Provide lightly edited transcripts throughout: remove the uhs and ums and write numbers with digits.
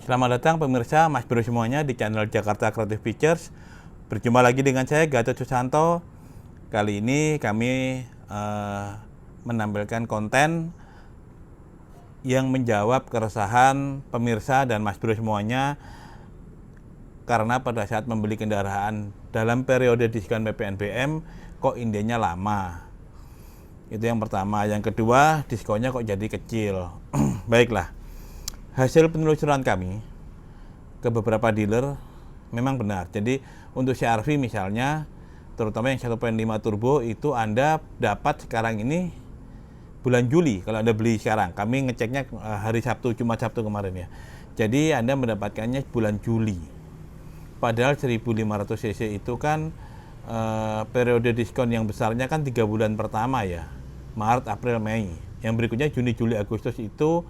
Selamat datang pemirsa, Mas Bro semuanya di channel Jakarta Creative Pictures. Berjumpa lagi dengan saya Gatot Susanto. Kali ini kami menampilkan konten yang menjawab keresahan pemirsa dan Mas Bro semuanya karena pada saat membeli kendaraan dalam periode diskon PPNBM kok indenya lama. Itu yang pertama. Yang kedua, diskonnya kok jadi kecil. Baiklah. Hasil penelusuran kami ke beberapa dealer memang benar. Jadi untuk CR-V misalnya, terutama yang 1.5 turbo itu Anda dapat sekarang ini bulan Juli kalau Anda beli sekarang. Kami ngeceknya hari Sabtu, Jumat Sabtu kemarin ya. Jadi Anda mendapatkannya bulan Juli. Padahal 1500 cc itu kan periode diskon yang besarnya kan 3 bulan pertama ya. Maret, April, Mei. Yang berikutnya Juni, Juli, Agustus itu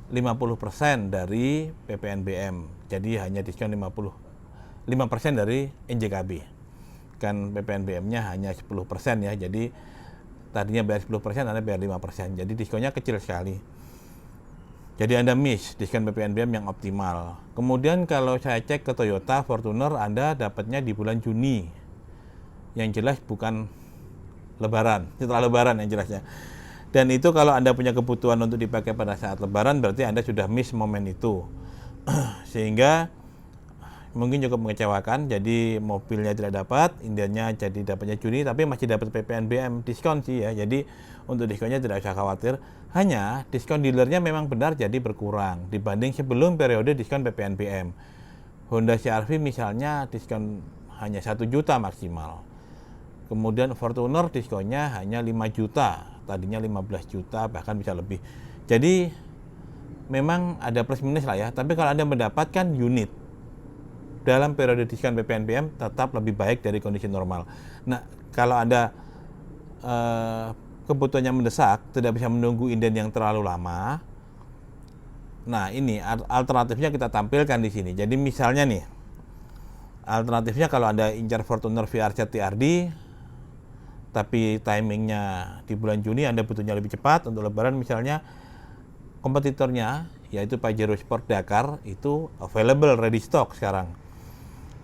50% dari PPNBM. Jadi hanya diskon 5% dari NJKB. Kan PPNBM-nya hanya 10% ya. Jadi tadinya bayar 10%, Anda bayar 5%. Jadi diskonnya kecil sekali. Jadi Anda miss diskon PPNBM yang optimal. Kemudian kalau saya cek ke Toyota Fortuner, Anda dapatnya di bulan Juni. Yang jelas bukan Lebaran, setelah Lebaran yang jelasnya. Dan itu kalau Anda punya kebutuhan untuk dipakai pada saat Lebaran, berarti Anda sudah miss momen itu. Sehingga mungkin cukup mengecewakan. Jadi mobilnya tidak dapat, indenya jadi dapatnya Juni, tapi masih dapat PPNBM diskon sih ya. Jadi untuk diskonnya tidak usah khawatir. Hanya diskon dealernya memang benar jadi berkurang dibanding sebelum periode diskon PPNBM. Honda CR-V misalnya diskon hanya 1 juta maksimal. Kemudian Fortuner diskonnya hanya 5 juta, tadinya 15 juta bahkan bisa lebih. Jadi memang ada plus minus lah ya, tapi kalau Anda mendapatkan unit dalam periode diskon PPNBM tetap lebih baik dari kondisi normal. Nah, kalau Anda kebutuhannya mendesak, tidak bisa menunggu inden yang terlalu lama. Nah, ini alternatifnya kita tampilkan di sini. Jadi misalnya nih, alternatifnya kalau Anda incar Fortuner VRZ TRD, tapi timingnya di bulan Juni, Anda butuhnya lebih cepat untuk Lebaran misalnya, kompetitornya yaitu Pajero Sport Dakar itu available ready stock sekarang.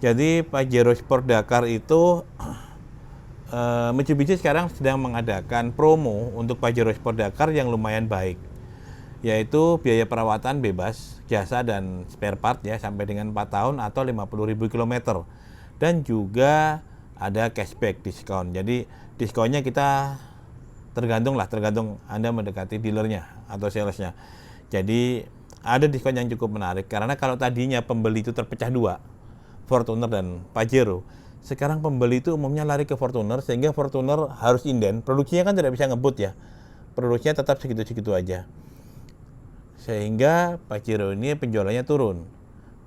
Jadi Pajero Sport Dakar itu Mitsubishi sekarang sedang mengadakan promo untuk Pajero Sport Dakar yang lumayan baik, yaitu biaya perawatan bebas, jasa dan spare part ya sampai dengan 4 tahun atau 50.000 km, dan juga ada cashback diskon. Jadi diskonnya kita tergantung Anda mendekati dealernya atau salesnya. Jadi ada diskon yang cukup menarik karena kalau tadinya pembeli itu terpecah dua, Fortuner dan Pajero, sekarang pembeli itu umumnya lari ke Fortuner sehingga Fortuner harus inden. Produksinya kan tidak bisa ngebut ya, produksinya tetap segitu-segitu aja, sehingga Pajero ini penjualannya turun.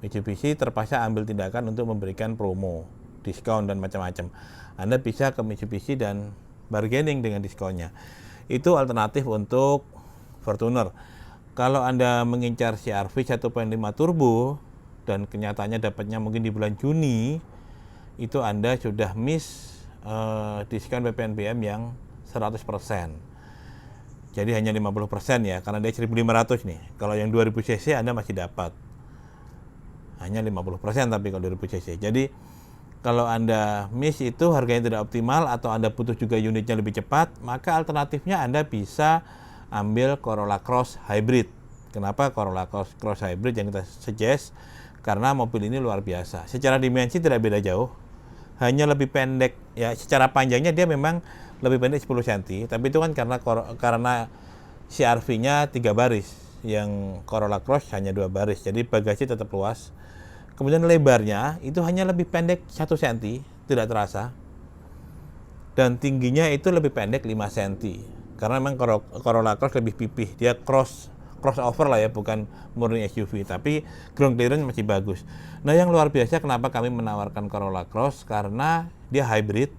Mitsubishi terpaksa ambil tindakan untuk memberikan promo, diskon dan macam-macam. Anda bisa ke Mitsubishi dan bargaining dengan diskonnya. Itu alternatif untuk Fortuner. Kalau Anda mengincar CR-V 1.5 turbo dan kenyataannya dapatnya mungkin di bulan Juni, itu Anda sudah miss diskon PPNBM yang 100%. Jadi hanya 50% ya, karena dia 1.500 nih. Kalau yang 2000 cc Anda masih dapat hanya 50% tapi kalau 2000 cc. Jadi kalau Anda miss itu harganya tidak optimal atau Anda butuh juga unitnya lebih cepat, maka alternatifnya Anda bisa ambil Corolla Cross Hybrid. Kenapa Corolla Cross Hybrid yang kita suggest? Karena mobil ini luar biasa. Secara dimensi tidak beda jauh, hanya lebih pendek ya. Secara panjangnya dia memang lebih pendek 10 cm, tapi itu kan karena CR-V-nya 3 baris, yang Corolla Cross hanya 2 baris, jadi bagasi tetap luas. Kemudian lebarnya itu hanya lebih pendek 1 cm, tidak terasa. Dan tingginya itu lebih pendek 5 cm. Karena memang Corolla Cross lebih pipih, dia crossover lah ya, bukan murni SUV, tapi ground clearance masih bagus. Nah, yang luar biasa kenapa kami menawarkan Corolla Cross, karena dia hybrid,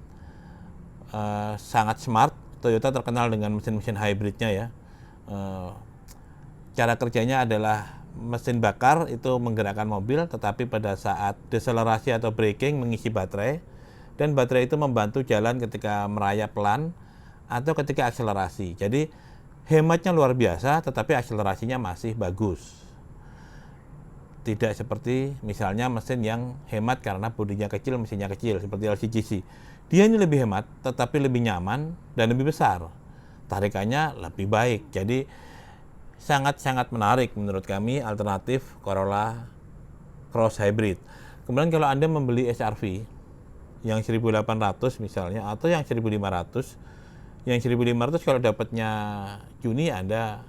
sangat smart. Toyota terkenal dengan mesin-mesin hybridnya ya. Cara kerjanya adalah mesin bakar itu menggerakkan mobil, tetapi pada saat deselerasi atau braking mengisi baterai, dan baterai itu membantu jalan ketika merayap pelan atau ketika akselerasi. Jadi hematnya luar biasa, tetapi akselerasinya masih bagus. Tidak seperti misalnya mesin yang hemat karena bodinya kecil, mesinnya kecil seperti LCGC. Dia ini lebih hemat, tetapi lebih nyaman dan lebih besar. Tarikannya lebih baik. Jadi sangat-sangat menarik menurut kami alternatif Corolla Cross Hybrid. Kemudian kalau Anda membeli HR-V yang 1800 misalnya atau yang 1500, yang 1500 kalau dapatnya Juni Anda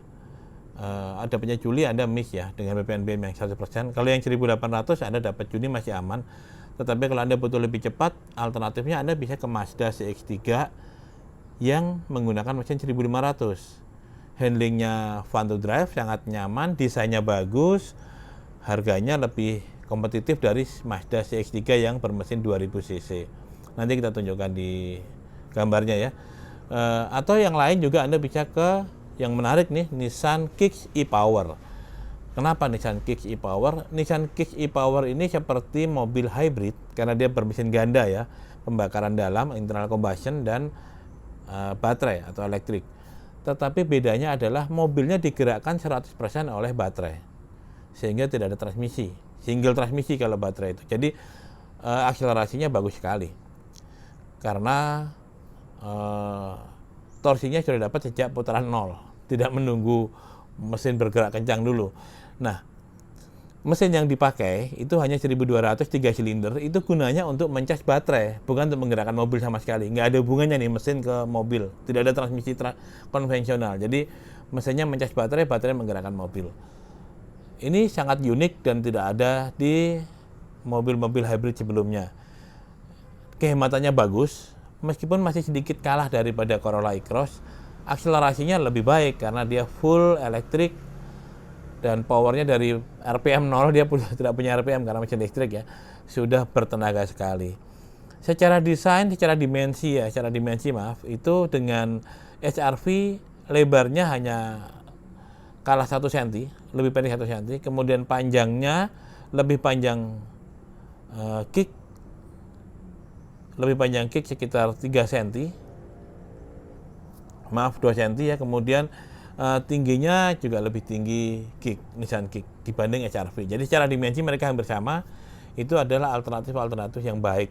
dapatnya Juli Anda miss ya dengan BPNBM yang 100%. Kalau yang 1800 Anda dapat Juni masih aman. Tetapi kalau Anda butuh lebih cepat, alternatifnya Anda bisa ke Mazda CX-3 yang menggunakan mesin 1500. Handlingnya fun to drive, sangat nyaman, desainnya bagus, harganya lebih kompetitif dari Mazda CX-3 yang bermesin 2000 cc. Nanti kita tunjukkan di gambarnya ya. Atau yang lain juga Anda bisa ke yang menarik nih, Nissan Kicks e-Power. Kenapa Nissan Kicks e-Power? Nissan Kicks e-Power ini seperti mobil hybrid karena dia bermesin ganda ya, pembakaran dalam, internal combustion dan baterai atau elektrik. Tetapi bedanya adalah mobilnya digerakkan 100% oleh baterai. Sehingga tidak ada transmisi. Single transmisi kalau baterai itu. Jadi akselerasinya bagus sekali. Karena torsinya sudah dapat sejak putaran 0. Tidak menunggu mesin bergerak kencang dulu. Nah, mesin yang dipakai itu hanya 1200 3 silinder, itu gunanya untuk mencas baterai, bukan untuk menggerakkan mobil sama sekali. Nggak ada hubungannya nih mesin ke mobil, tidak ada transmisi konvensional. Jadi mesinnya mencas baterai, baterai menggerakkan mobil. Ini sangat unik dan tidak ada di mobil-mobil hybrid sebelumnya. Kehematannya bagus, meskipun masih sedikit kalah daripada Corolla e-Cross. Akselerasinya lebih baik karena dia full elektrik dan powernya dari RPM 0, dia tidak punya RPM karena mesin listrik ya, sudah bertenaga sekali. Secara desain, secara dimensi itu dengan HR-V lebarnya hanya kalah 1 cm, lebih pendek 1 cm, kemudian panjangnya lebih panjang kick, sekitar 3 cm, 2 cm ya, kemudian tingginya juga lebih tinggi Nissan Kick dibanding HR-V. Jadi secara dimensi mereka hampir sama. Itu adalah alternatif yang baik.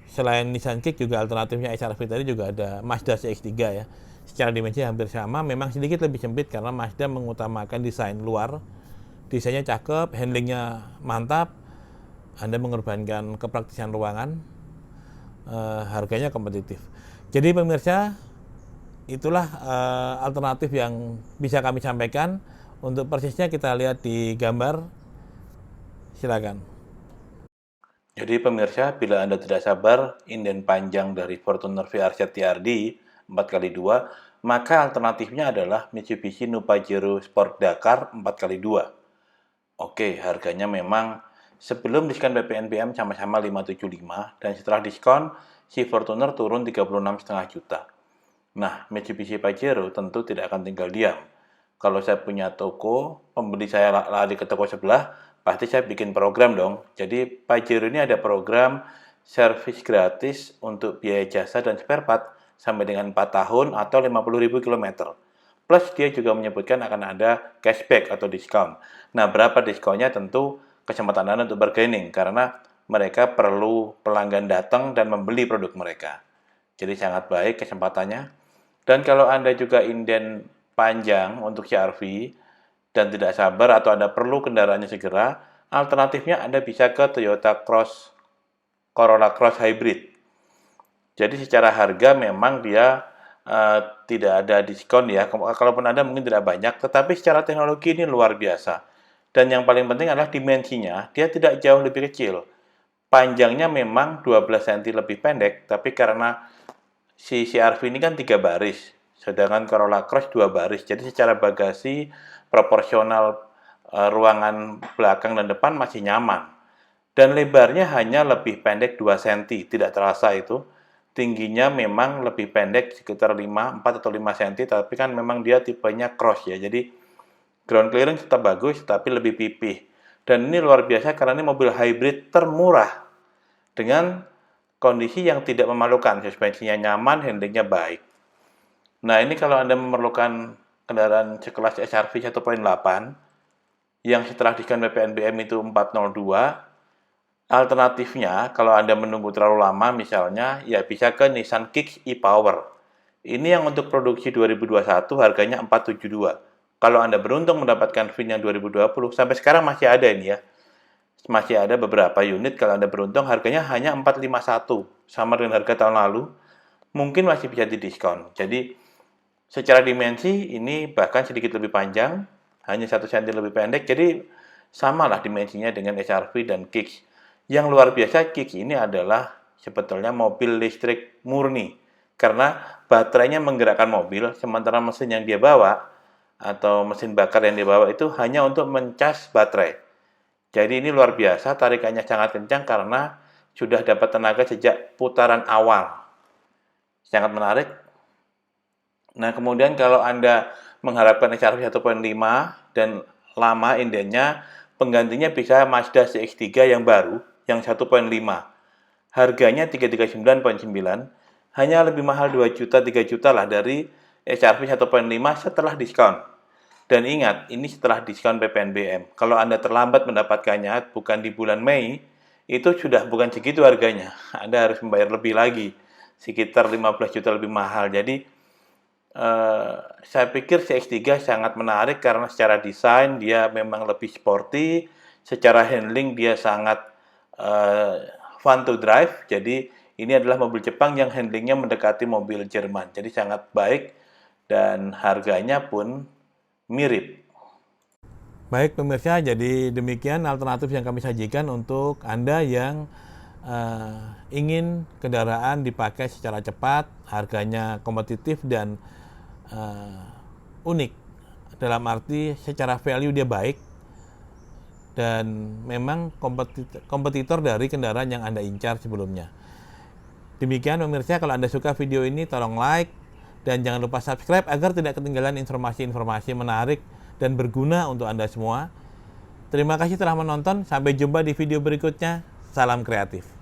Selain Nissan Kick juga alternatifnya HR-V tadi juga ada Mazda CX-3 ya. Secara dimensi hampir sama, memang sedikit lebih sempit karena Mazda mengutamakan desain luar. Desainnya cakep, handlingnya mantap. Anda mengorbankan kepraktisan ruangan, harganya kompetitif. Jadi pemirsa, itulah alternatif yang bisa kami sampaikan. Untuk persisnya kita lihat di gambar. Silakan. Jadi pemirsa, bila Anda tidak sabar inden panjang dari Fortuner VRZ TRD 4x2, maka alternatifnya adalah Mitsubishi Pajero Sport Dakar 4x2. Oke, harganya memang sebelum diskon BPNBM sama-sama 575 dan setelah diskon si Fortuner turun 36,5 juta. Nah, Mitsubishi Pajero tentu tidak akan tinggal diam. Kalau saya punya toko, pembeli saya lari ke toko sebelah, pasti saya bikin program dong. Jadi Pajero ini ada program servis gratis untuk biaya jasa dan spare part sampai dengan 4 tahun atau 50.000 km. Plus dia juga menyebutkan akan ada cashback atau diskon. Nah, berapa diskonnya tentu kesempatan Anda untuk bargaining karena mereka perlu pelanggan datang dan membeli produk mereka. Jadi sangat baik kesempatannya. Dan kalau Anda juga inden panjang untuk CR-V dan tidak sabar atau Anda perlu kendaraannya segera, alternatifnya Anda bisa ke Toyota Corolla Cross Hybrid. Jadi secara harga memang dia tidak ada diskon ya, kalaupun Anda mungkin tidak banyak, tetapi secara teknologi ini luar biasa. Dan yang paling penting adalah dimensinya, dia tidak jauh lebih kecil. Panjangnya memang 12 cm lebih pendek, tapi karena si CR-V ini kan 3 baris, sedangkan Corolla Cross 2 baris. Jadi secara bagasi proporsional ruangan belakang dan depan masih nyaman. Dan lebarnya hanya lebih pendek 2 cm, tidak terasa itu. Tingginya memang lebih pendek sekitar 4 atau 5 cm, tapi kan memang dia tipenya cross ya. Jadi ground clearance tetap bagus, tapi lebih pipih. Dan ini luar biasa karena ini mobil hybrid termurah dengan kondisi yang tidak memalukan, suspensinya nyaman, handlingnya baik. Nah, ini kalau Anda memerlukan kendaraan sekelas HR-V 1.8 yang setelah diskon PPNBM itu 402. Alternatifnya, kalau Anda menunggu terlalu lama misalnya, ya bisa ke Nissan Kicks e-Power. Ini yang untuk produksi 2021 harganya 472. Kalau Anda beruntung mendapatkan VIN yang 2020, sampai sekarang masih ada ini ya. Masih ada beberapa unit kalau Anda beruntung harganya hanya 451, sama dengan harga tahun lalu. Mungkin masih bisa didiskon. Jadi secara dimensi ini bahkan sedikit lebih panjang, hanya 1 cm lebih pendek. Jadi samalah dimensinya dengan HR-V dan Kicks. Yang luar biasa, Kicks ini adalah sebetulnya mobil listrik murni. Karena baterainya menggerakkan mobil, sementara mesin yang dia bawa atau mesin bakar yang dia bawa itu hanya untuk mencas baterai. Jadi ini luar biasa, tarikannya sangat kencang karena sudah dapat tenaga sejak putaran awal. Sangat menarik. Nah, kemudian kalau Anda mengharapkan HR-V 1.5 dan lama indennya, penggantinya bisa Mazda CX-3 yang baru, yang 1.5. Harganya 339,9, hanya lebih mahal 2 juta, 3 juta lah dari HR-V 1.5 setelah diskon. Dan ingat, ini setelah diskon PPNBM. Kalau Anda terlambat mendapatkannya, bukan di bulan Mei, itu sudah bukan segitu harganya. Anda harus membayar lebih lagi, sekitar 15 juta lebih mahal. Jadi, saya pikir CX-3 sangat menarik karena secara desain dia memang lebih sporty, secara handling dia sangat fun to drive. Jadi, ini adalah mobil Jepang yang handlingnya mendekati mobil Jerman. Jadi, sangat baik dan harganya pun mirip. Baik pemirsa, jadi demikian alternatif yang kami sajikan untuk Anda yang ingin kendaraan dipakai secara cepat, harganya kompetitif dan unik. Dalam arti secara value dia baik dan memang kompetitor dari kendaraan yang Anda incar sebelumnya. Demikian pemirsa, kalau Anda suka video ini tolong like, dan jangan lupa subscribe agar tidak ketinggalan informasi-informasi menarik dan berguna untuk Anda semua. Terima kasih telah menonton, sampai jumpa di video berikutnya. Salam kreatif.